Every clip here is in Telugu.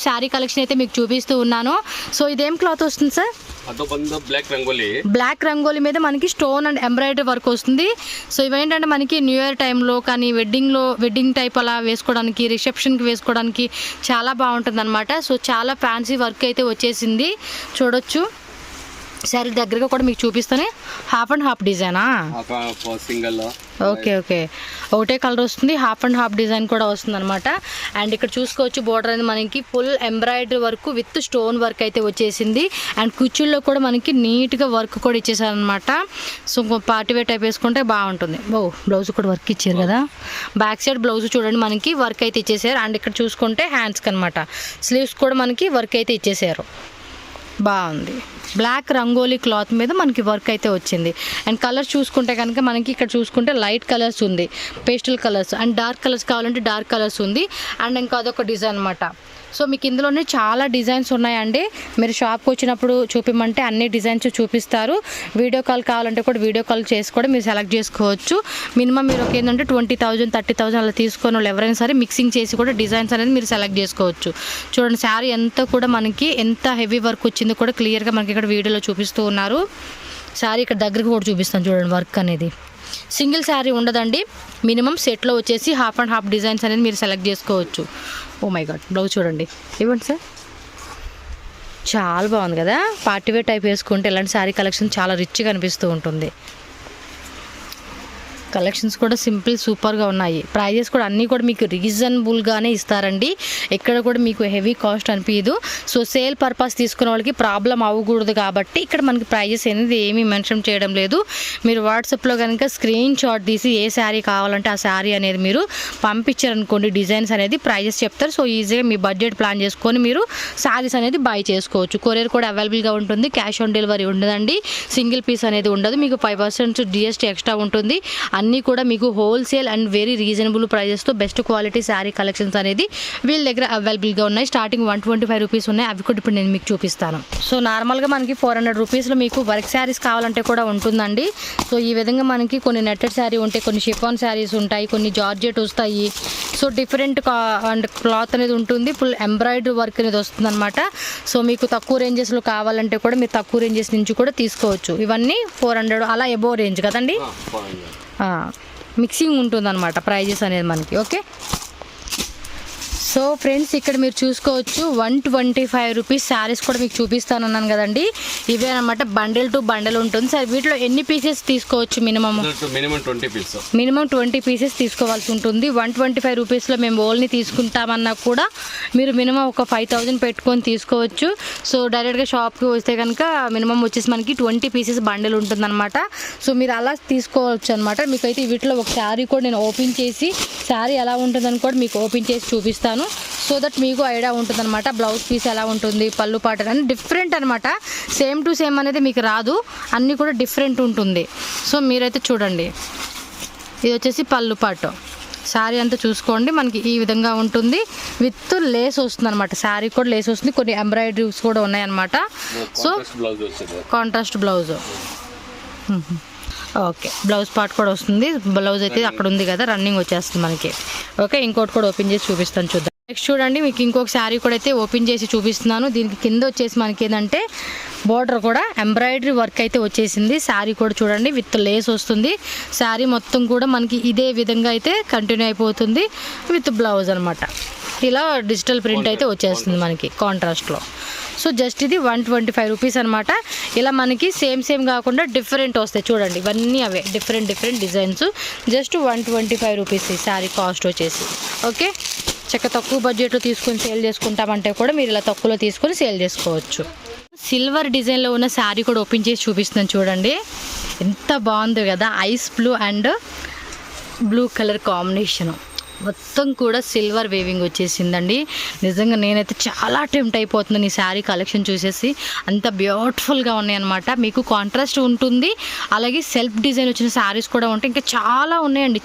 శారీ కలెక్షన్ అయితే మీకు చూపిస్తూ ఉన్నాను. సో ఇదేం క్లాత్ వస్తుంది సార్? బ్లాక్ రంగోలీ మీద మనకి స్టోన్ అండ్ ఎంబ్రాయిడరీ వర్క్ వస్తుంది. సో ఇవేంటంటే మనకి న్యూ ఇయర్ టైంలో కానీ వెడ్డింగ్ టైప్ అలా వేసుకోవడానికి, రిసెప్షన్కి వేసుకోవడానికి చాలా బాగుంటుంది అనమాట. సో చాలా ఫ్యాన్సీ వర్క్ అయితే వచ్చేసింది, చూడొచ్చు. శారీ దగ్గరగా కూడా మీకు చూపిస్తానే. హాఫ్ అండ్ హాఫ్ డిజైనా? ఓకే ఓకే, ఒకటే కలర్ వస్తుంది, హాఫ్ అండ్ హాఫ్ డిజైన్ కూడా వస్తుంది అనమాట. అండ్ ఇక్కడ చూసుకోవచ్చు బోర్డర్ అనేది మనకి full embroidery work with stone work అయితే వచ్చేసింది. అండ్ కుచ్చుల్లో కూడా మనకి నీట్గా వర్క్ కూడా ఇచ్చేసారనమాట. సో పార్టీ వేర్ టైప్ వేసుకుంటే బాగుంటుంది. బ్లౌజ్ కూడా వర్క్ ఇచ్చారు కదా, బ్యాక్ సైడ్ బ్లౌజ్ చూడండి మనకి వర్క్ అయితే ఇచ్చేసారు. అండ్ ఇక్కడ చూసుకుంటే హ్యాండ్స్కి అనమాట, స్లీవ్స్ కూడా మనకి వర్క్ అయితే ఇచ్చేసారు, బాగుంది. బ్లాక్ రంగోలీ క్లాత్ మీద మనకి వర్క్ అయితే వచ్చింది. అండ్ కలర్స్ చూసుకుంటే కనుక మనకి ఇక్కడ చూసుకుంటే లైట్ కలర్స్ ఉంది, pastel colours, and dark colours కావాలంటే డార్క్ కలర్స్ ఉంది. అండ్ ఇంకా అదొక డిజైన్ అనమాట. సో మీకు ఇందులోనే చాలా డిజైన్స్ ఉన్నాయండి. మీరు షాప్కి వచ్చినప్పుడు చూపిమంటే అన్ని డిజైన్స్ చూపిస్తారు. వీడియో కాల్ కావాలంటే కూడా వీడియో కాల్ చేసి కూడా మీరు సెలెక్ట్ చేసుకోవచ్చు. మినిమం మీరు ఏంటంటే 20,000 30,000 అలా తీసుకొని వాళ్ళు ఎవరైనా సరే మిక్సింగ్ చేసి కూడా డిజైన్స్ అనేది మీరు సెలెక్ట్ చేసుకోవచ్చు. చూడండి శారీ ఎంత కూడా మనకి ఎంత హెవీ వర్క్ వచ్చిందో కూడా క్లియర్గా మనకి ఇక్కడ వీడియోలో చూపిస్తూ ఉన్నారు. శారీ ఇక్కడ దగ్గరకు కూడా చూపిస్తాను చూడండి. వర్క్ అనేది సింగిల్ శారీ ఉండదండి, మినిమం సెట్లో వచ్చేసి హాఫ్ అండ్ హాఫ్ డిజైన్స్ అనేది మీరు సెలెక్ట్ చేసుకోవచ్చు. ఓ మై గాడ్, బ్లౌజ్ చూడండి, ఇవ్వండి సార్, చాలా బాగుంది కదా. పార్టీ వేర్ టైప్ వేసుకుంటే ఇలాంటి శారీ కలెక్షన్ చాలా రిచ్గా అనిపిస్తూ ఉంటుంది. కలెక్షన్స్ కూడా సింపుల్ సూపర్గా ఉన్నాయి. ప్రైజెస్ కూడా అన్నీ కూడా మీకు రీజనబుల్గానే ఇస్తారండి, ఎక్కడ కూడా మీకు హెవీ కాస్ట్ అనిపించదు. సో సేల్ పర్పస్ తీసుకునే వాళ్ళకి ప్రాబ్లం అవ్వకూడదు కాబట్టి ఇక్కడ మనకి ప్రైజెస్ అనేది ఏమీ మెన్షన్ చేయడం లేదు. మీరు వాట్సాప్లో కనుక స్క్రీన్ షాట్ తీసి ఏ శారీ కావాలంటే ఆ శారీ అనేది మీరు పంపించారనుకోండి, డిజైన్స్ అనేది ప్రైజెస్ చెప్తారు. సో ఈజీగా మీ బడ్జెట్ ప్లాన్ చేసుకొని మీరు శారీస్ అనేది బై చేసుకోవచ్చు. కొరియర్ కూడా అవైలబుల్గా ఉంటుంది, క్యాష్ ఆన్ డెలివరీ ఉండదండి, సింగిల్ పీస్ అనేది ఉండదు, మీకు 5% GST ఎక్స్ట్రా ఉంటుంది. అన్నీ కూడా మీకు హోల్సేల్ అండ్ వెరీ రీజనబుల్ ప్రైజెస్తో బెస్ట్ క్వాలిటీ శారీ కలెక్షన్స్ అనేది వీళ్ళ దగ్గర అవైలబుల్గా ఉన్నాయి. స్టార్టింగ్ 125 రూపీస్ ఉన్నాయి, అవి కూడా ఇప్పుడు నేను మీకు చూపిస్తాను. సో నార్మల్గా మనకి 400 రూపీస్లో మీకు వర్క్ శారీస్ కావాలంటే కూడా ఉంటుందండి. సో ఈ విధంగా మనకి కొన్ని నెట్టెడ్ శారీ ఉంటాయి, కొన్ని షిఫాన్ శారీస్ ఉంటాయి, కొన్ని జార్జెట్ వస్తాయి. సో డిఫరెంట్ అండ్ క్లాత్ అనేది ఉంటుంది, ఫుల్ ఎంబ్రాయిడరీ వర్క్ అనేది వస్తుంది అనమాట. సో మీకు తక్కువ రేంజెస్లో కావాలంటే కూడా మీరు తక్కువ రేంజెస్ నుంచి కూడా తీసుకోవచ్చు. ఇవన్నీ 400 అలా ఎబో రేంజ్ కదండి, మిక్సింగ్ ఉంటుందన్నమాట ప్రైజెస్ అనేది మనకి. ఓకే, సో ఫ్రెండ్స్ ఇక్కడ మీరు చూసుకోవచ్చు 125 రూపీస్ శారీస్ కూడా మీకు చూపిస్తానన్నాను కదండి. ఇవే అనమాట, బండిల్ టు బండిల్ ఉంటుంది. సరే వీటిలో ఎన్ని పీసెస్ తీసుకోవచ్చు? మినిమం 20 పీసెస్ తీసుకోవాల్సి ఉంటుంది. 125 రూపీస్లో మేము ఓల్ని తీసుకుంటామన్నా కూడా మీరు మినిమం ఒక 5,000 పెట్టుకొని తీసుకోవచ్చు. సో డైరెక్ట్గా షాప్కి వస్తే కనుక మినిమం వచ్చేసి మనకి 20 పీసెస్ బండిల్ ఉంటుందన్నమాట. సో మీరు అలా తీసుకోవచ్చు అనమాట. మీకైతే వీటిలో ఒక శారీ కూడా నేను ఓపెన్ చేసి శారీ ఎలా ఉంటుందని కూడా మీకు ఓపెన్ చేసి చూపిస్తాను. సో దట్ మీకు ఐడియా ఉంటుంది అనమాట. బ్లౌజ్ పీస్ ఎలా ఉంటుంది, పళ్ళు పాట అని డిఫరెంట్ అనమాట. సేమ్ టు సేమ్ అనేది మీకు రాదు, అన్నీ కూడా డిఫరెంట్ ఉంటుంది. సో మీరైతే చూడండి, ఇది వచ్చేసి పళ్ళు పాటు. శారీ అంతా చూసుకోండి, మనకి ఈ విధంగా ఉంటుంది, విత్ లేస్ వస్తుంది అనమాట. శారీ కూడా లేస్ వస్తుంది, కొన్ని ఎంబ్రాయిడరీస్ కూడా ఉన్నాయన్నమాట. So contrast blouse, okay, blouse part కూడా వస్తుంది. బ్లౌజ్ అయితే అక్కడ ఉంది కదా, రన్నింగ్ వచ్చేస్తుంది మనకి. ఓకే, ఇంకోటి కూడా ఓపెన్ చేసి చూపిస్తాను, చూద్దాం. నెక్స్ట్ చూడండి, మీకు ఇంకొక శారీ కూడా అయితే ఓపెన్ చేసి చూపిస్తున్నాను. దీనికి కింద వచ్చేసి మనకి ఏంటంటే బోర్డర్ కూడా ఎంబ్రాయిడరీ వర్క్ అయితే వచ్చేసింది. శారీ కూడా చూడండి విత్ లేస్ వస్తుంది. శారీ మొత్తం కూడా మనకి ఇదే విధంగా అయితే కంటిన్యూ అయిపోతుంది విత్ బ్లౌజ్ అనమాట. ఇలా డిజిటల్ ప్రింట్ అయితే వచ్చేస్తుంది మనకి కాంట్రాస్ట్లో. సో జస్ట్ ఇది 125 రూపీస్ అనమాట. ఇలా మనకి సేమ్ కాకుండా డిఫరెంట్ వస్తాయి చూడండి, ఇవన్నీ అవే డిఫరెంట్ డిజైన్స్. జస్ట్ 125 రూపీస్ ఈ శారీ కాస్ట్ వచ్చేసి. ఓకే, చక్క తక్కువ బడ్జెట్లో తీసుకొని సేల్ చేసుకుంటామంటే కూడా మీరు ఇలా తక్కువలో తీసుకొని సేల్ చేసుకోవచ్చు. సిల్వర్ డిజైన్లో ఉన్న శారీ కూడా ఓపెన్ చేసి చూపిస్తున్నాను చూడండి, ఎంత బాగుంది కదా. Ice blue and blue colour combination, మొత్తం కూడా సిల్వర్ వేవింగ్ వచ్చేసిందండి. నిజంగా నేనైతే చాలా టెంప్ట్ అయిపోతున్నాను ఈ శారీ కలెక్షన్ చూసేసి, అంత బ్యూటిఫుల్గా ఉన్నాయి అనమాట. మీకు కాంట్రాస్ట్ ఉంటుంది, అలాగే సెల్ఫ్ డిజైన్ వచ్చిన శారీస్ కూడా ఉంటాయి, ఇంకా చాలా ఉన్నాయండి,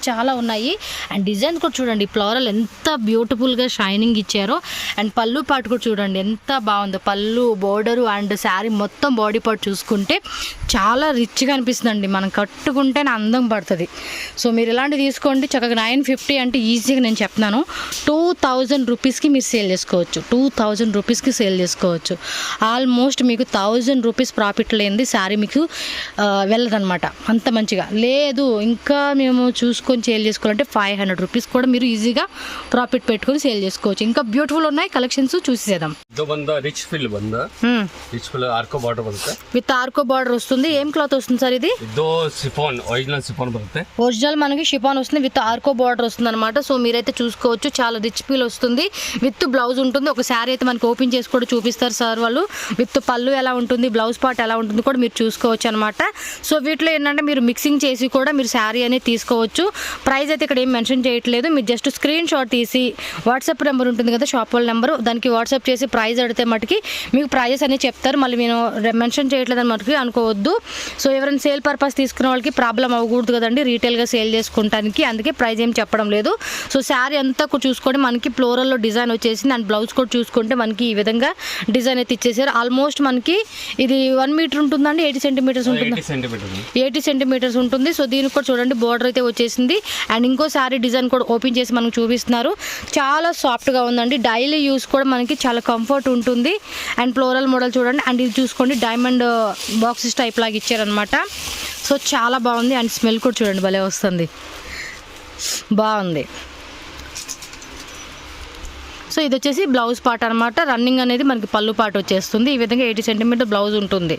చాలా ఉన్నాయి. అండ్ డిజైన్ కూడా చూడండి, ఫ్లోరల్ ఎంత బ్యూటిఫుల్గా షైనింగ్ ఇచ్చారో. అండ్ పళ్ళు పాటు కూడా చూడండి ఎంత బాగుందో, పళ్ళు బోర్డరు అండ్ శారీ మొత్తం బాడీ పార్ట్ చూసుకుంటే చాలా రిచ్గా అనిపిస్తుందండి. మనం కట్టుకుంటేనే అందం పడుతుంది. సో మీరు ఇలాంటివి తీసుకోండి, చక్కగా 950 ఏంటి అంటే ఈజీగా నేను చెప్తున్నాను, 2000 రూపీస్కి మీరు సేల్ చేసుకోవచ్చు. 2000 రూపీస్కి సేల్ చేసుకోవచ్చు. ఆల్మోస్ట్ మీకు 1000 రూపీస్ ప్రాఫిట్ లేనిది శారీ మీకు వెళ్ళదనమాట. అంత మంచిగా లేదు, ఇంకా మేము చూసుకొని సేల్ చేసుకోవాలంటే 500 రూపీస్ కూడా మీరు ఈజీగా ప్రాఫిట్ పెట్టుకొని సేల్ చేసుకోవచ్చు. ఇంకా బ్యూటిఫుల్ ఉన్నాయి కలెక్షన్స్, చూసేద్దాం. ಆರ್ಕೋ ಬಾರ್ಡರ್ ಬರುತ್ತೆ విత్ ఆర్కో బార్డర్ వస్తుంది. ఏం క్లాత్ వస్తుంది సార్ ఇది? ಇದು ಸಿಫಾನ್, ఒరిజినల్ సిఫాన్ బರುತ್ತೆ. ఒరిజినల్ మనకి షిఫాన్ వస్తుంది, విత్ ఆర్కో బార్డర్ వస్తుంది అనమాట. సో మీరైతే చూసుకోవచ్చు, చాలా రిచ్ ఫీల్ వస్తుంది. విత్ బ్లౌజ్ ఉంటుంది. ఒక శారీ అయితే మనకి ఓపెన్ చేసి కూడా చూపిస్తారు సార్ వాళ్ళు. విత్ పళ్ళు ఎలా ఉంటుంది, బ్లౌజ్ పార్ట్ ఎలా ఉంటుంది కూడా మీరు చూసుకోవచ్చు అనమాట. సో వీటిలో ఏంటంటే మీరు మిక్సింగ్ చేసి కూడా మీరు శారీ అనేది తీసుకోవచ్చు. ప్రైస్ అయితే ఇక్కడ ఏం మెన్షన్ చేయట్లేదు. మీరు జస్ట్ స్క్రీన్ షాట్ తీసి వాట్సాప్ నెంబర్ ఉంటుంది కదా, షాప్ వాళ్ళ నెంబర్, దానికి వాట్సాప్ చేసి ప్రైస్ అడిగితే మటుకి మీకు ప్రైజెస్ అనేది చెప్తారు. మళ్ళీ నేను మెన్షన్ చేయట్లేదు అని మటుకు అనుకోవద్దు. సో ఎవరైనా సేల్ పర్పస్ తీసుకున్న వాళ్ళకి ప్రాబ్లం అవ్వకూడదు కదండి, రీటైల్గా సేల్ చేసుకుంటానికి, అందుకే ప్రైస్ ఏం చెప్పడం లేదు. సో శారీ అంతా కూడా చూసుకొని మనకి ఫ్లోరల్లో డిజైన్ వచ్చేసింది. అండ్ బ్లౌజ్ కూడా చూసుకుంటే మనకి ఈ విధంగా డిజైన్ అయితే ఇచ్చేసారు. ఆల్మోస్ట్ మనకి ఇది 1 మీటర్ ఉంటుందండి, 80 సెంటీమీటర్స్ ఉంటుంది, 80 సెంటీమీటర్స్ ఉంటుంది. సో దీనికి కూడా చూడండి బోర్డర్ అయితే వచ్చేసింది. అండ్ ఇంకో శారీ డిజైన్ కూడా ఓపెన్ చేసి మనకు చూపిస్తున్నారు. చాలా సాఫ్ట్గా ఉందండి, డైలీ యూస్ కూడా మనకి చాలా కంఫర్ట్ ఉంటుంది. అండ్ ఫ్లోరల్ మోడల్ చూడండి. అండ్ ఇది చూసుకోండి డైమండ్ బాక్సెస్ టైప్ లాగా ఇచ్చారనమాట. సో చాలా బాగుంది. అండ్ స్మెల్ కూడా చూడండి భలే వస్తుంది, బాగుంది. సో ఇది వచ్చేసి బ్లౌజ్ పార్ట్ అనమాట. రన్నింగ్ అనేది మనకి పళ్ళు పార్ట్ వచ్చేస్తుంది. ఈ విధంగా 80 సెంటీమీటర్ బ్లౌజ్ ఉంటుంది.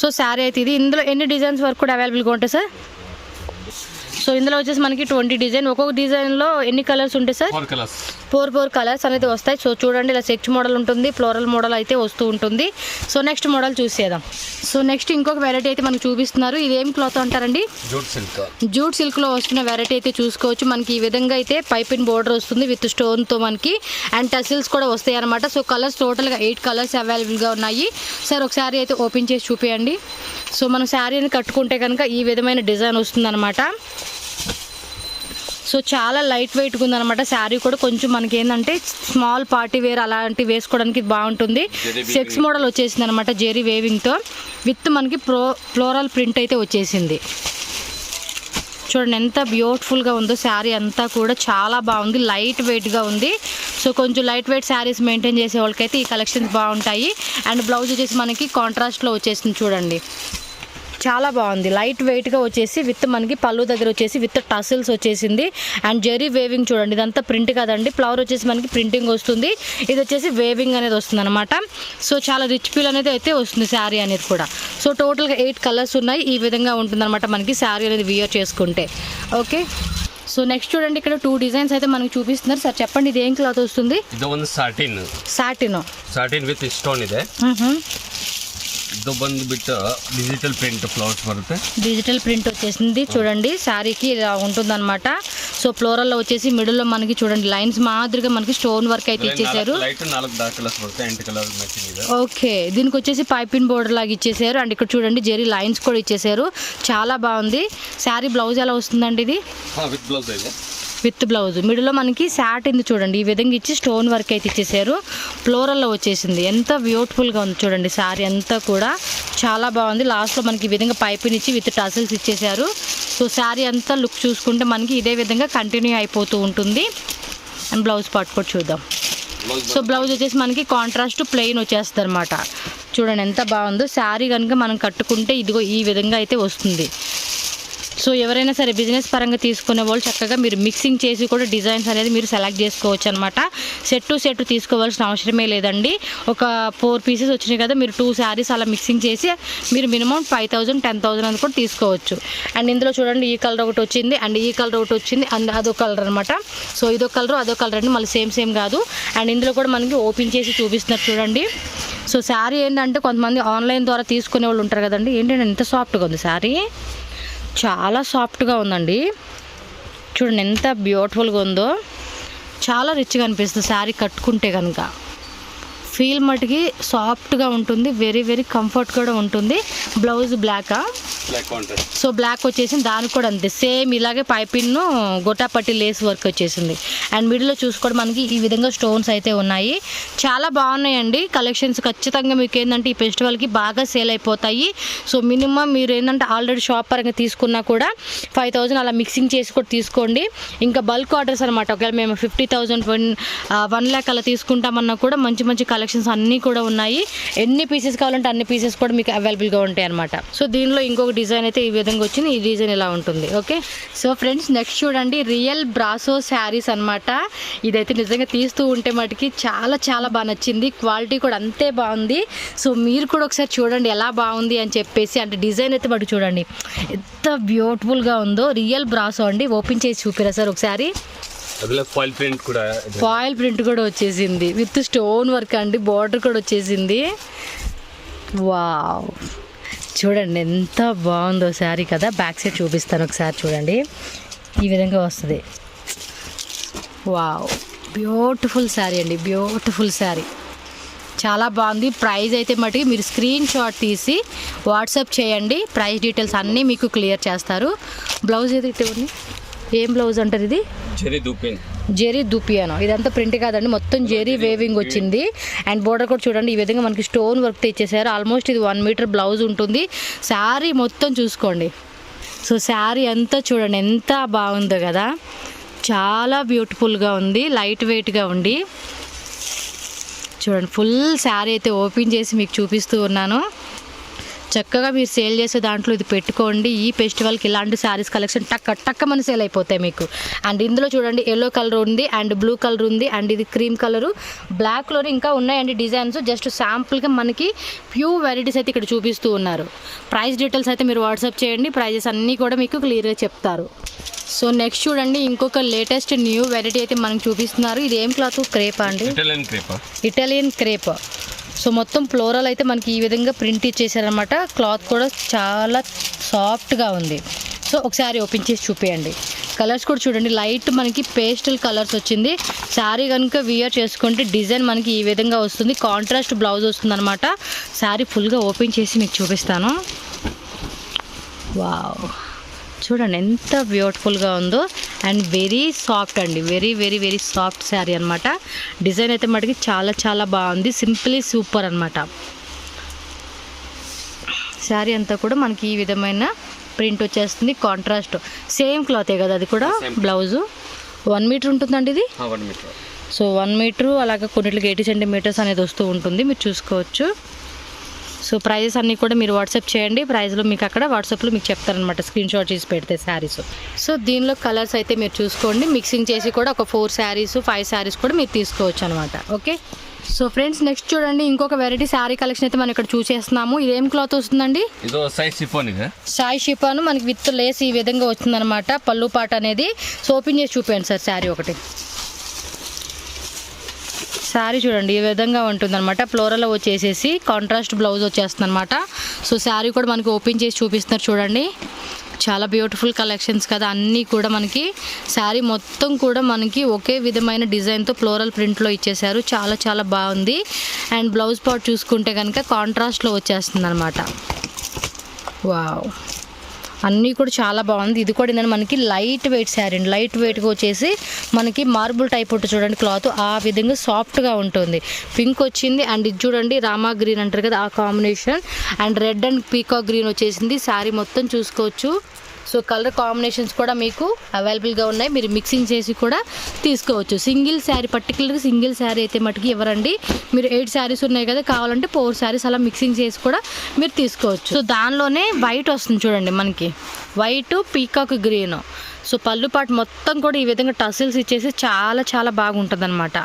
సో శారీ అయితే ఇది. ఇందులో ఎన్ని డిజైన్స్ వరకు కూడా అవైలబుల్గా ఉంటాయి సార్? సో ఇందులో వచ్చేసి మనకి 20 డిజైన్. ఒక్కొక్క డిజైన్లో ఎన్ని కలర్స్ ఉంటాయి సార్? 4 కలర్స్ అనేది వస్తాయి. సో చూడండి ఇలా చెక్స్ మోడల్ ఉంటుంది, ఫ్లోరల్ మోడల్ అయితే వస్తూ ఉంటుంది. సో నెక్స్ట్ మోడల్ చూసేద్దాం. సో నెక్స్ట్ ఇంకొక వెరైటీ అయితే మనకు చూపిస్తున్నారు. ఇది ఏం క్లాత్ అంటారండి? జూట్ సిల్క్లో వస్తున్న వెరైటీ అయితే చూసుకోవచ్చు. మనకి ఈ విధంగా అయితే పైపిన్ బోర్డర్ వస్తుంది విత్ స్టోన్తో మనకి. అండ్ టసిల్స్ కూడా వస్తాయి అనమాట. సో కలర్స్ టోటల్గా 8 కలర్స్ అవైలబుల్గా ఉన్నాయి. సార్ ఒక శారీ అయితే ఓపెన్ చేసి చూపించండి. సో మనం శారీని కట్టుకుంటే కనుక ఈ విధమైన డిజైన్ వస్తుంది అనమాట. సో చాలా లైట్ వెయిట్గా ఉందన్నమాట. శారీ కూడా కొంచెం మనకి ఏంటంటే స్మాల్ పార్టీ వేర్ అలాంటి వేసుకోవడానికి బాగుంటుంది. సెక్స్ మోడల్ వచ్చేసింది అనమాట, జెరీ వేవింగ్తో విత్ మనకి ఫ్లోరల్ ప్రింట్ అయితే వచ్చేసింది. చూడండి ఎంత బ్యూటిఫుల్గా ఉందో శారీ అంతా కూడా, చాలా బాగుంది, లైట్ వెయిట్గా ఉంది. సో కొంచెం లైట్ వెయిట్ శారీస్ మెయింటైన్ చేసే వాళ్ళకైతే ఈ కలెక్షన్స్ బాగుంటాయి. అండ్ బ్లౌజ్ వచ్చేసి మనకి కాంట్రాస్ట్లో వచ్చేసింది చూడండి, చాలా బాగుంది. లైట్ వెయిట్గా వచ్చేసి విత్ మనకి పళ్ళు దగ్గర వచ్చేసి విత్ టసిల్స్ వచ్చేసింది. అండ్ జెరీ వేవింగ్ చూడండి, ఇదంతా ప్రింట్ కదండి, ఫ్లవర్ వచ్చేసి మనకి ప్రింటింగ్ వస్తుంది. ఇది వచ్చేసి వేవింగ్ అనేది వస్తుంది అనమాట. సో చాలా రిచ్ ఫీల్ అనేది అయితే వస్తుంది శారీ అనేది కూడా. సో టోటల్గా 8 కలర్స్ ఉన్నాయి. ఈ విధంగా ఉంటుందన్నమాట మనకి శారీ అనేది వియర్ చేసుకుంటే. ఓకే, సో నెక్స్ట్ చూడండి ఇక్కడ 2 డిజైన్స్ అయితే మనకి చూపిస్తున్నారు. సార్ చెప్పండి ఇది ఏం క్లాత్ వస్తుంది? సాటిన్ విత్ స్టోన్ ಇದೆ. ಇದು ಬಂದ್ಬಿಟ್ಟು డిజిటల్ ప్రింట్ ఫ్లవర్స్ బರುತ್ತೆ. డిజిటల్ ప్రింట్ వచ్చేసింది చూడండి, శారీకి ఇలా ఉంటుందన్నమాట. సో ఫ్లోరల్లో వచ్చేసి మిడిల్లో మనకి చూడండి లైన్స్ మాదిరిగా మనకి స్టోన్ వర్క్ అయితే ఇచ్చేసారు. ఓకే, దీనికి వచ్చేసి పైపిన్ బోర్డర్ లాగా ఇచ్చేసారు. అండ్ ఇక్కడ చూడండి జెరీ లైన్స్ కూడా ఇచ్చేసారు, చాలా బాగుంది. శారీ బ్లౌజ్ ఎలా వస్తుందండి? ఇది విత్ బ్లౌజ్ మిడిల్లో మనకి సాటిన్ చూడండి ఈ విధంగా ఇచ్చి స్టోన్ వర్క్ అయితే ఇచ్చేసారు. ఫ్లోరల్లో వచ్చేసింది, ఎంత బ్యూటిఫుల్గా ఉంది చూడండి. శారీ అంతా కూడా చాలా బాగుంది. లాస్ట్లో మనకి ఈ విధంగా పైపింగ్ ఇచ్చి విత్ టసిల్స్ ఇచ్చేసారు. సో శారీ అంతా లుక్ చూసుకుంటే మనకి ఇదే విధంగా కంటిన్యూ అయిపోతూ ఉంటుంది. అండ్ బ్లౌజ్ పార్ట్ కూడా చూద్దాం. సో బ్లౌజ్ వచ్చేసి మనకి కాంట్రాస్ట్ ప్లెయిన్ వచ్చేస్తుంది అనమాట. చూడండి ఎంత బాగుందో. శారీ కనుక మనం కట్టుకుంటే ఇదిగో ఈ విధంగా అయితే వస్తుంది. సో ఎవరైనా సరే బిజినెస్ పరంగా తీసుకునే వాళ్ళు చక్కగా మీరు మిక్సింగ్ చేసి కూడా డిజైన్స్ అనేది మీరు సెలెక్ట్ చేసుకోవచ్చు అనమాట. సెట్ టు సెట్ తీసుకోవాల్సిన అవసరమే లేదండి. ఒక 4 పీసెస్ వచ్చినాయి కదా, మీరు 2 శారీస్ అలా మిక్సింగ్ చేసి మీరు మినిమం 5,000 10,000 అని కూడా తీసుకోవచ్చు. అండ్ ఇందులో చూడండి ఈ కలర్ ఒకటి వచ్చింది, అండ్ ఈ కలర్ ఒకటి వచ్చింది, అండ్ అదొక కలర్ అనమాట. సో ఇదో కలర్ అదో కలర్ అండి, మళ్ళీ సేమ్ కాదు. అండ్ ఇందులో కూడా మనకి ఓపెన్ చేసి చూపిస్తున్నారు చూడండి. సో శారీ ఏంటంటే కొంతమంది ఆన్లైన్ ద్వారా తీసుకునే వాళ్ళు ఉంటారు కదండి. ఏంటంటే ఎంత సాఫ్ట్గా ఉంది శారీ, చాలా సాఫ్ట్గా ఉందండి. చూడండి ఎంత బ్యూటిఫుల్గా ఉందో, చాలా రిచ్గా అనిపిస్తుంది శారీ కట్టుకుంటే కనుక. ఫీల్ మటుకి సాఫ్ట్గా ఉంటుంది, వెరీ వెరీ కంఫర్ట్ కూడా ఉంటుంది. బ్లౌజ్ బ్లాకా బ్లాక్ కాంట్రాస్ట్. సో బ్లాక్ వచ్చేసింది, దానికి కూడా అంతే సేమ్ ఇలాగే పైపిన్ గొట్టాపట్టి లేస్ వర్క్ వచ్చేసింది. అండ్ మిడిల్లో చూసుకోవడం మనకి ఈ విధంగా స్టోన్స్ అయితే ఉన్నాయి. చాలా బాగున్నాయండి కలెక్షన్స్. ఖచ్చితంగా మీకు ఏంటంటే ఈ ఫెస్టివల్కి బాగా సేల్ అయిపోతాయి. సో మినిమం మీరు ఏంటంటే ఆల్రెడీ షాప్ పరంగా తీసుకున్నా కూడా 5,000 అలా మిక్సింగ్ చేసి కూడా తీసుకోండి. ఇంకా బల్క్ ఆర్డర్స్ అనమాట, ఒకవేళ మేము 50,000 1 lakh అలా తీసుకుంటామన్నా కూడా మంచి మంచి కలెక్షన్స్ అన్నీ కూడా ఉన్నాయి. ఎన్ని పీసెస్ కావాలంటే అన్ని పీసెస్ కూడా మీకు అవైలబుల్గా ఉంటాయి అనమాట. సో దీనిలో ఇంకొక డిజైన్ అయితే ఈ విధంగా వచ్చింది, ఈ డిజైన్ ఇలా ఉంటుంది. ఓకే, సో ఫ్రెండ్స్ నెక్స్ట్ చూడండి రియల్ బ్రాసో శారీస్ అనమాట. ఇదైతే నిజంగా తీస్తూ ఉంటే మటుకి చాలా చాలా బాగా నచ్చింది, క్వాలిటీ కూడా అంతే బాగుంది. సో మీరు కూడా ఒకసారి చూడండి ఎలా బాగుంది అని చెప్పేసి. అంటే డిజైన్ అయితే మటుకు చూడండి ఎంత బ్యూటిఫుల్గా ఉందో. రియల్ బ్రాసో అండి, ఓపెన్ చేసి చూపిరా సార్ ఒకసారి. ఫాయిల్ ప్రింట్ కూడా, ఫాయిల్ ప్రింట్ కూడా వచ్చేసింది విత్ స్టోన్ వర్క్ అండి, బార్డర్ కూడా వచ్చేసింది. వావ్, చూడండి ఎంత బాగుందో శారీ కదా. బ్యాక్ సైడ్ చూపిస్తాను ఒకసారి చూడండి, ఈ విధంగా వస్తుంది. వావ్, బ్యూటిఫుల్ శారీ అండి, బ్యూటిఫుల్ శారీ, చాలా బాగుంది. ప్రైస్ అయితే మటుకు మీరు స్క్రీన్ షాట్ తీసి వాట్సాప్ చేయండి, ప్రైస్ డీటెయిల్స్ అన్నీ మీకు క్లియర్ చేస్తారు. బ్లౌజ్ ఏది ఇవ్వండి, ఏం బ్లౌజ్ అంటారు ఇది? జెరీ దూపియానో. ఇదంతా ప్రింట్ కాదండి, మొత్తం జెరీ వేవింగ్ వచ్చింది. అండ్ బోర్డర్ కూడా చూడండి ఈ విధంగా మనకి స్టోన్ వర్క్ ఇచ్చేసారు. ఆల్మోస్ట్ ఇది 1 మీటర్ బ్లౌజ్ ఉంటుంది. శారీ మొత్తం చూసుకోండి. సో శారీ అంతా చూడండి ఎంత బాగుందో కదా, చాలా బ్యూటిఫుల్గా ఉంది, లైట్ వెయిట్గా ఉండి. చూడండి ఫుల్ శారీ అయితే ఓపెన్ చేసి మీకు చూపిస్తూ ఉన్నాను. చక్కగా మీరు సేల్ చేసే దాంట్లో ఇది పెట్టుకోండి. ఈ ఫెస్టివల్కి ఇలాంటి శారీస్ కలెక్షన్ టక్క మన సేల్ అయిపోతాయి మీకు. అండ్ ఇందులో చూడండి ఎల్లో కలర్ ఉంది, అండ్ బ్లూ కలర్ ఉంది, అండ్ ఇది క్రీమ్ కలరు, బ్లాక్లోనే ఇంకా ఉన్నాయండి డిజైన్స్. జస్ట్ శాంపుల్గా మనకి ప్యూర్ వెరైటీస్ అయితే ఇక్కడ చూపిస్తూ ఉన్నారు. ప్రైస్ డీటెయిల్స్ అయితే మీరు వాట్సాప్ చేయండి, ప్రైజెస్ అన్నీ కూడా మీకు క్లియర్గా చెప్తారు. సో నెక్స్ట్ చూడండి ఇంకొక లేటెస్ట్ న్యూ వెరైటీ అయితే మనకు చూపిస్తున్నారు. ఇది ఏం క్లాత్? క్రేపా అండి, ఇటాలియన్ క్రేప్. సో మొత్తం ఫ్లోరల్ అయితే మనకి ఈ విధంగా ప్రింట్ ఇచ్చేసారనమాట. క్లాత్ కూడా చాలా సాఫ్ట్గా ఉంది. సో ఒకసారి ఓపెన్ చేసి చూపించండి. కలర్స్ కూడా చూడండి లైట్ మనకి పేస్టల్ కలర్స్ వచ్చింది. శారీ కనుక వియర్ చేసుకుంటే డిజైన్ మనకి ఈ విధంగా వస్తుంది. కాంట్రాస్ట్ బ్లౌజ్ వస్తుంది అనమాట. శారీ ఫుల్గా ఓపెన్ చేసి మీకు చూపిస్తాను. వావ్, చూడండి ఎంత బ్యూటిఫుల్గా ఉందో. అండ్ వెరీ సాఫ్ట్ అండి, very very very soft sari అనమాట. డిజైన్ అయితే మటుకి చాలా చాలా బాగుంది, సింప్లీ సూపర్ అనమాట. శారీ అంతా కూడా మనకి ఈ విధమైన ప్రింట్ వచ్చేస్తుంది. కాంట్రాస్ట్ సేమ్ క్లాతే కదా అది కూడా. బ్లౌజు 1 మీటర్ ఉంటుందండి ఇది. 1 మీటర్. సో 1 మీటరు అలాగే కొన్నిటికి 80 సెంటీమీటర్స్ అనేది వస్తూ ఉంటుంది, మీరు చూసుకోవచ్చు. సో ప్రైజెస్ అన్నీ కూడా మీరు వాట్సాప్ చేయండి, ప్రైస్లో మీకు అక్కడ వాట్సాప్లో మీకు చెప్తారనమాట, స్క్రీన్ షాట్ చేసి పెడితే శారీస్. సో దీనిలో కలర్స్ అయితే మీరు చూసుకోండి, మిక్సింగ్ చేసి కూడా ఒక 4 శారీస్ 5 శారీస్ కూడా మీరు తీసుకోవచ్చు అనమాట. ఓకే, సో ఫ్రెండ్స్ నెక్స్ట్ చూడండి ఇంకొక వెరైటీ శారీ కలెక్షన్ అయితే మనం ఇక్కడ చూసేస్తున్నాము. ఇదేం క్లాత్ వస్తుందండి? సాయి షిఫాన్ మనకి విత్ లేస్ ఈ విధంగా వస్తుందన్నమాట. పళ్ళు పాట అనేది. సో ఓపెన్ చేసి చూపించండి సార్ శారీ ఒకటి. శారీ చూడండి ఈ విధంగా ఉంటుందన్నమాట. ఫ్లోరల్ వచ్చేసేసి కాంట్రాస్ట్ బ్లౌజ్ వచ్చేస్తుంది అనమాట. సో శారీ కూడా మనకి ఓపెన్ చేసి చూపిస్తున్నారు చూడండి. చాలా బ్యూటిఫుల్ కలెక్షన్స్ కదా అన్నీ కూడా. మనకి శారీ మొత్తం కూడా మనకి ఒకే విధమైన డిజైన్తో ఫ్లోరల్ ప్రింట్లో ఇచ్చేసారు. చాలా చాలా బాగుంది. అండ్ బ్లౌజ్ పార్ట్ చూసుకుంటే కనుక కాంట్రాస్ట్లో వచ్చేస్తుంది అనమాట. వావ్, అన్నీ కూడా చాలా బాగుంది. ఇది కూడా ఏంటంటే మనకి లైట్ వెయిట్ శారీ అండి. లైట్ వెయిట్గా వచ్చేసి మనకి మార్బుల్ టైప్ ఉంటుంది చూడండి క్లాత్, ఆ విధంగా సాఫ్ట్గా ఉంటుంది. పింక్ వచ్చింది అండ్ ఇది చూడండి రామా గ్రీన్ అంటారు కదా ఆ combination. And red and peacock green వచ్చేసింది. శారీ మొత్తం చూసుకోవచ్చు. సో కలర్ కాంబినేషన్స్ కూడా మీకు అవైలబుల్గా ఉన్నాయి, మీరు మిక్సింగ్ చేసి కూడా తీసుకోవచ్చు. సింగిల్ శారీ పర్టికులర్గా సింగిల్ శారీ అయితే మటుకు ఇవ్వరండి. మీరు 8 శారీస్ ఉన్నాయి కదా, కావాలంటే 4 శారీస్ అలా మిక్సింగ్ చేసి కూడా మీరు తీసుకోవచ్చు. సో దానిలోనే వైట్ వస్తుంది చూడండి మనకి, వైట్ పీకాక్ గ్రీన్. సో పళ్ళు పాటు మొత్తం కూడా ఈ విధంగా టసిల్స్ ఇచ్చేసి చాలా చాలా బాగుంటుంది అనమాట.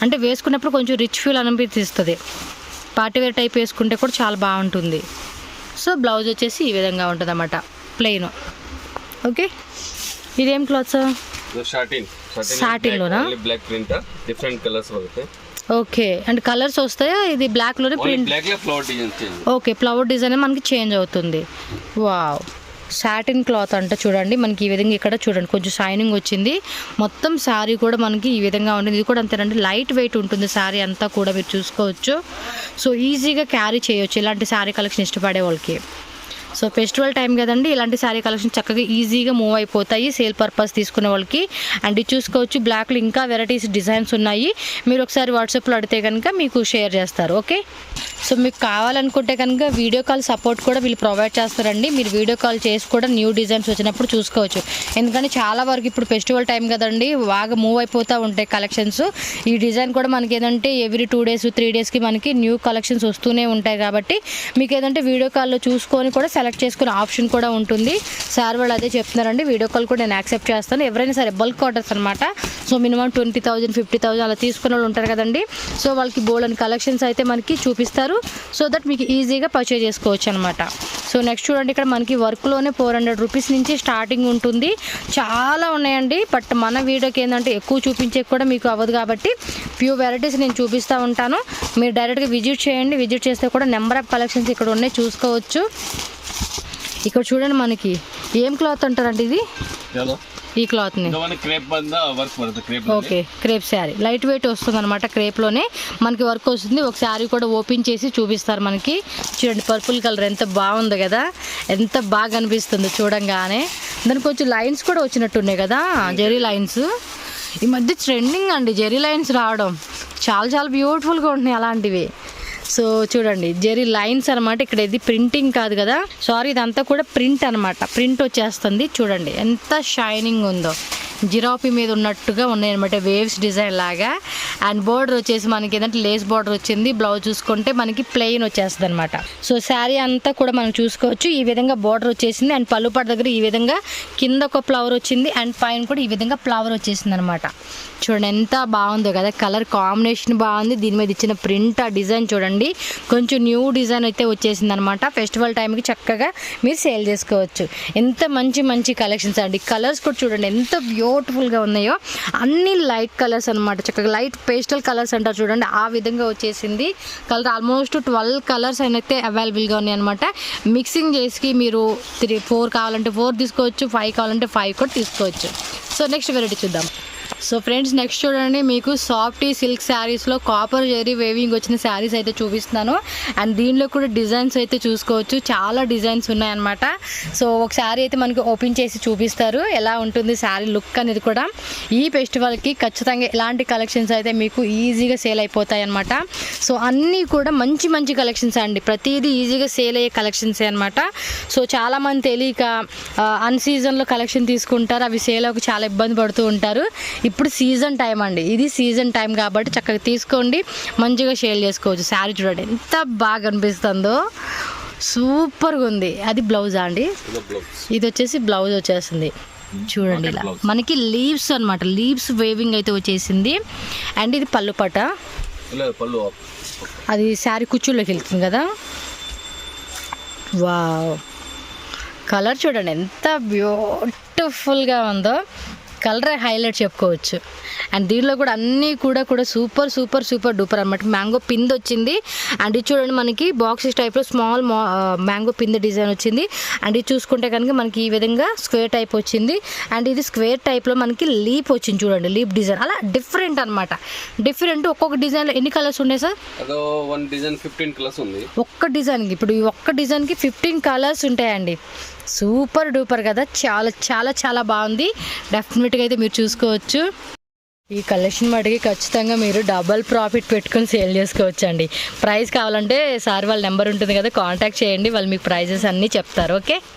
అంటే వేసుకున్నప్పుడు కొంచెం రిచ్ ఫీల్ అనిపిస్తుంది. పార్టీవేర్ టైప్ వేసుకుంటే కూడా చాలా బాగుంటుంది. సో బ్లౌజ్ వచ్చేసి ఈ విధంగా ఉంటుంది అన్నమాట, ప్లెయిన్. ఓకే, ఇదేం క్లాత్ సార్? సాటిన్లోనా? బ్లాక్ ప్రింట్, డిఫరెంట్ కలర్స్ వస్తాయి. ఓకే, అంటే కలర్స్ వస్తాయా? ఇది బ్లాక్లోనే ప్రింట్. ఓకే, ఫ్లవర్ డిజైన్ మనకి చేంజ్ అవుతుంది. వావ్, సాటిన్ క్లాత్ అంట చూడండి మనకి ఈ విధంగా. ఇక్కడ చూడండి కొంచెం షైనింగ్ వచ్చింది. మొత్తం శారీ కూడా మనకి ఈ విధంగా ఉంటుంది. ఇది కూడా అంతేనండి, లైట్ వెయిట్ ఉంటుంది శారీ అంతా కూడా, మీరు చూసుకోవచ్చు. సో ఈజీగా క్యారీ చేయొచ్చు ఇలాంటి శారీ కలెక్షన్ ఇష్టపడే వాళ్ళకి. సో ఫెస్టివల్ టైం కదండి, ఇలాంటి శారీ కలెక్షన్ చక్కగా ఈజీగా మూవ్ అయిపోతాయి సేల్ పర్పస్ తీసుకునే వాళ్ళకి. అండ్ ఇది చూసుకోవచ్చు, బ్లాక్లో ఇంకా వెరైటీస్ డిజైన్స్ ఉన్నాయి. మీరు ఒకసారి వాట్సాప్లో అడిగితే కనుక మీకు షేర్ చేస్తారు. ఓకే, సో మీకు కావాలనుకుంటే కనుక వీడియో కాల్ సపోర్ట్ కూడా వీళ్ళు ప్రొవైడ్ చేస్తారండి. మీరు వీడియో కాల్ చేసి కూడా న్యూ డిజైన్స్ వచ్చినప్పుడు చూసుకోవచ్చు. ఎందుకంటే చాలా వరకు ఇప్పుడు ఫెస్టివల్ టైం కదండి, బాగా మూవ్ అయిపోతూ ఉంటాయి కలెక్షన్స్. ఈ డిజైన్ కూడా మనకి ఏదంటే ఎవ్రీ 2 days 3 daysకి మనకి న్యూ కలెక్షన్స్ వస్తూనే ఉంటాయి. కాబట్టి మీకు ఏదంటే వీడియో కాల్లో చూసుకొని కూడా సెలెక్ట్ చేసుకునే ఆప్షన్ కూడా ఉంటుంది. సార్ వాళ్ళు అదే చెప్తున్నారండి, వీడియో కాల్ కూడా నేను యాక్సెప్ట్ చేస్తాను. ఎవరైనా సరే బల్క్ ఆర్డర్స్ అనమాట. సో మినిమం 20,000 50,000 అలా తీసుకునే వాళ్ళు ఉంటారు కదండి. సో వాళ్ళకి బోల్డ్ కలెక్షన్స్ అయితే మనకి చూపిస్తారు. సో దట్ మీకు ఈజీగా పర్చేజ్ చేసుకోవచ్చు అనమాట. సో నెక్స్ట్ చూడండి, ఇక్కడ మనకి వర్క్లోనే 400 రూపీస్ నుంచి స్టార్టింగ్ ఉంటుంది. చాలా ఉన్నాయండి, బట్ మన వీడియోకి ఏంటంటే ఎక్కువ చూపించే కూడా మీకు అవ్వదు కాబట్టి ఫ్యూ వెరైటీస్ నేను చూపిస్తూ ఉంటాను. మీరు డైరెక్ట్గా విజిట్ చేయండి. విజిట్ చేస్తే కూడా నెంబర్ ఆఫ్ కలెక్షన్స్ ఇక్కడ ఉన్నాయి, చూసుకోవచ్చు. ఇక్కడ చూడండి, మనకి ఏం క్లాత్ అంటారండి ఇది? ఈ క్లాత్ని okay, crepe sari light weight వస్తుంది అనమాట. క్రేప్లోనే మనకి వర్క్ వస్తుంది. ఒక శారీ కూడా ఓపెన్ చేసి చూపిస్తారు మనకి. చూడండి, పర్పుల్ కలర్ ఎంత బాగుంది కదా, ఎంత బాగా అనిపిస్తుంది చూడంగానే. దానికి కొంచెం లైన్స్ కూడా వచ్చినట్టున్నాయి కదా, జెరీ లైన్స్. ఈ మధ్య ట్రెండింగ్ అండి జెరీ లైన్స్ రావడం, చాలా చాలా బ్యూటిఫుల్గా ఉంటున్నాయి అలాంటివి. సో చూడండి, జెరీ లైన్స్ అనమాట. ఇక్కడ ఇది ప్రింటింగ్ కాదు కదా, సారీ, ఇదంతా కూడా ప్రింట్ అనమాట. ప్రింట్ వచ్చేస్తుంది చూడండి, ఎంత షైనింగ్ ఉందో. జిరాఫీ మీద ఉన్నట్టుగా ఉన్నాయన్నమాట, వేవ్స్ డిజైన్ లాగా. అండ్ బోర్డర్ వచ్చేసి మనకి ఏంటంటే లేస్ బోర్డర్ వచ్చింది. బ్లౌజ్ చూసుకుంటే మనకి ప్లెయిన్ వచ్చేస్తుంది అనమాట. సో శారీ అంతా కూడా మనం చూసుకోవచ్చు, ఈ విధంగా బోర్డర్ వచ్చేసింది. అండ్ పళ్ళుపాట దగ్గర ఈ విధంగా కింద ఒక ఫ్లవర్ వచ్చింది, అండ్ పైన కూడా ఈ విధంగా ఫ్లవర్ వచ్చేసింది అనమాట. చూడండి ఎంత బాగుందో కదా, కలర్ కాంబినేషన్ బాగుంది. దీని మీద ఇచ్చిన ప్రింట్, ఆ డిజైన్ చూడండి, కొంచెం న్యూ డిజైన్ అయితే వచ్చేసింది అనమాట. ఫెస్టివల్ టైంకి చక్కగా మీరు సేల్ చేసుకోవచ్చు. ఎంత మంచి మంచి కలెక్షన్స్ అండి. కలర్స్ కూడా చూడండి ఎంత బ్యూటిఫుల్గా ఉన్నాయో. అన్ని లైట్ కలర్స్ అనమాట, చక్కగా లైట్ పేస్టల్ కలర్స్ అంటారు చూడండి, ఆ విధంగా వచ్చేసింది. కలర్ ఆల్మోస్ట్ 12 కలర్స్ అయితే అవైలబుల్గా ఉన్నాయి అనమాట. మిక్సింగ్ చేసి మీరు 4 కావాలంటే 4 తీసుకోవచ్చు, 5 కావాలంటే 5 కూడా తీసుకోవచ్చు. సో నెక్స్ట్ వెరైటీ చూద్దాం. సో ఫ్రెండ్స్, నెక్స్ట్ చూడండి, మీకు సాఫ్టీ సిల్క్ శారీస్లో కాపర్ జెరీ వేవింగ్ వచ్చిన శారీస్ అయితే చూపిస్తున్నాను. అండ్ దీనిలో కూడా డిజైన్స్ అయితే చూసుకోవచ్చు, చాలా డిజైన్స్ ఉన్నాయన్నమాట. సో ఒక శారీ అయితే మనకి ఓపెన్ చేసి చూపిస్తారు, ఎలా ఉంటుంది శారీ లుక్ అనేది కూడా. ఈ ఫెస్టివల్కి ఖచ్చితంగా ఇలాంటి కలెక్షన్స్ అయితే మీకు ఈజీగా సేల్ అయిపోతాయి అనమాట. సో అన్నీ కూడా మంచి మంచి కలెక్షన్స్ అండి, ప్రతిదీ ఈజీగా సేల్ అయ్యే కలెక్షన్సే అనమాట. సో చాలామంది తెలియక అన్ సీజన్లో కలెక్షన్ తీసుకుంటారు, అవి సేల్ అవ్వక చాలా ఇబ్బంది పడుతూ ఉంటారు. ఇప్పుడు సీజన్ టైం అండి, ఇది సీజన్ టైం కాబట్టి చక్కగా తీసుకోండి, మంచిగా షేర్ చేసుకోవచ్చు. శారీ చూడండి ఎంత బాగా అనిపిస్తుందో, సూపర్గా ఉంది. అది బ్లౌజా అండి? ఇది వచ్చేసి బ్లౌజ్ వచ్చేస్తుంది చూడండి, ఇలా మనకి లీవ్స్ అనమాట, లీవ్స్ వేవింగ్ అయితే వచ్చేసింది. అండ్ ఇది పళ్ళు పట, అది శారీ కుచ్చుల్లోకి వెళ్తుంది కదా. వావ్, కలర్ చూడండి ఎంత బ్యూటిఫుల్గా ఉందో, కలర్ హైలైట్ చెప్పుకోవచ్చు. అండ్ దీనిలో కూడా అన్నీ కూడా సూపర్ సూపర్ సూపర్ డూపర్ అనమాట. మ్యాంగో పింద్ వచ్చింది. అండ్ ఇది చూడండి, మనకి బాక్సెస్ టైప్లో స్మాల్ మ్యాంగో పింద్ డిజైన్ వచ్చింది. అండ్ ఇది చూసుకుంటే కనుక మనకి ఈ విధంగా స్క్వేర్ టైప్ వచ్చింది. అండ్ ఇది స్క్వేర్ టైప్లో మనకి లీప్ వచ్చింది చూడండి, లీప్ డిజైన్. అలా డిఫరెంట్ అనమాట, డిఫరెంట్. ఒక్కొక్క డిజైన్లో ఎన్ని కలర్స్ ఉన్నాయి సార్? ఒక్క డిజైన్కి, ఇప్పుడు ఈ ఒక్క డిజైన్కి 15 కలర్స్ ఉంటాయండి. సూపర్ డూపర్ కదా, చాలా చాలా చాలా బాగుంది. డెఫినెట్గా అయితే మీరు చూసుకోవచ్చు. ఈ కలెక్షన్ మటుకి ఖచ్చితంగా మీరు డబల్ ప్రాఫిట్ పెట్టుకొని సేల్ చేసుకోవచ్చు అండి. ప్రైస్ కావాలంటే సార్ వాళ్ళ నెంబర్ ఉంటుంది కదా, కాంటాక్ట్ చేయండి, వాళ్ళు మీకు ప్రైజెస్ అన్నీ చెప్తారు. ఓకే.